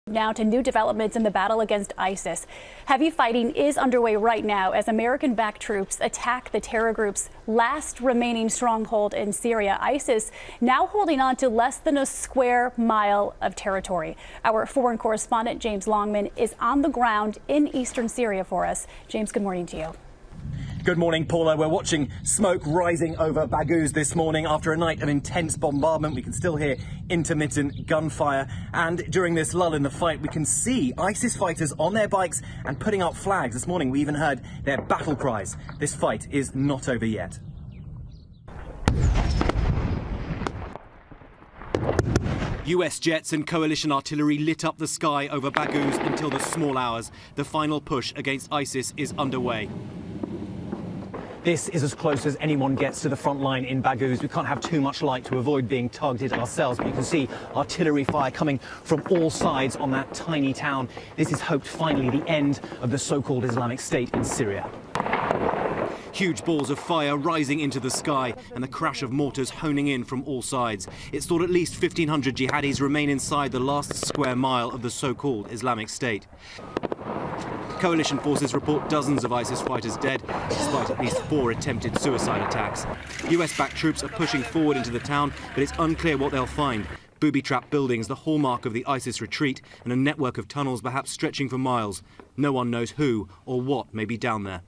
Now to new developments in the battle against ISIS. Heavy fighting is underway right now as American-backed troops attack the terror group's last remaining stronghold in Syria. ISIS now holding on to less than a square mile of territory. Our foreign correspondent James Longman is on the ground in eastern Syria for us. James, good morning to you. Good morning, Paula. We're watching smoke rising over Baghouz this morning after a night of intense bombardment. We can still hear intermittent gunfire. And during this lull in the fight, we can see ISIS fighters on their bikes and putting up flags. This morning, we even heard their battle cries. This fight is not over yet. US jets and coalition artillery lit up the sky over Baghouz until the small hours. The final push against ISIS is underway. This is as close as anyone gets to the front line in Baghouz. We can't have too much light to avoid being targeted ourselves, but you can see artillery fire coming from all sides on that tiny town. This is hoped finally the end of the so-called Islamic State in Syria. Huge balls of fire rising into the sky and the crash of mortars honing in from all sides. It's thought at least 1,500 jihadis remain inside the last square mile of the so-called Islamic State. Coalition forces report dozens of ISIS fighters dead, despite at least 4 attempted suicide attacks. US-backed troops are pushing forward into the town, but it's unclear what they'll find. Booby-trapped buildings, the hallmark of the ISIS retreat, and a network of tunnels perhaps stretching for miles. No one knows who or what may be down there.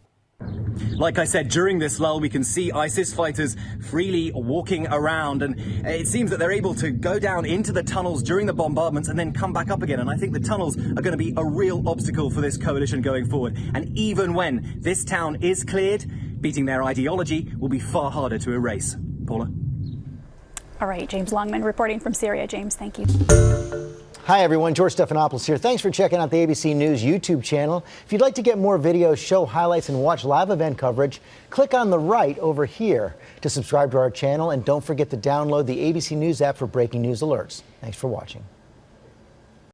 Like I said, during this lull, we can see ISIS fighters freely walking around, and it seems that they're able to go down into the tunnels during the bombardments and then come back up again. And I think the tunnels are going to be a real obstacle for this coalition going forward. And even when this town is cleared, beating their ideology will be far harder to erase. Paula? All right, James Longman reporting from Syria. James, thank you. Hi, everyone. George Stephanopoulos here. Thanks for checking out the ABC News YouTube channel. If you'd like to get more videos, show highlights, and watch live event coverage, click on the right over here to subscribe to our channel. And don't forget to download the ABC News app for breaking news alerts. Thanks for watching.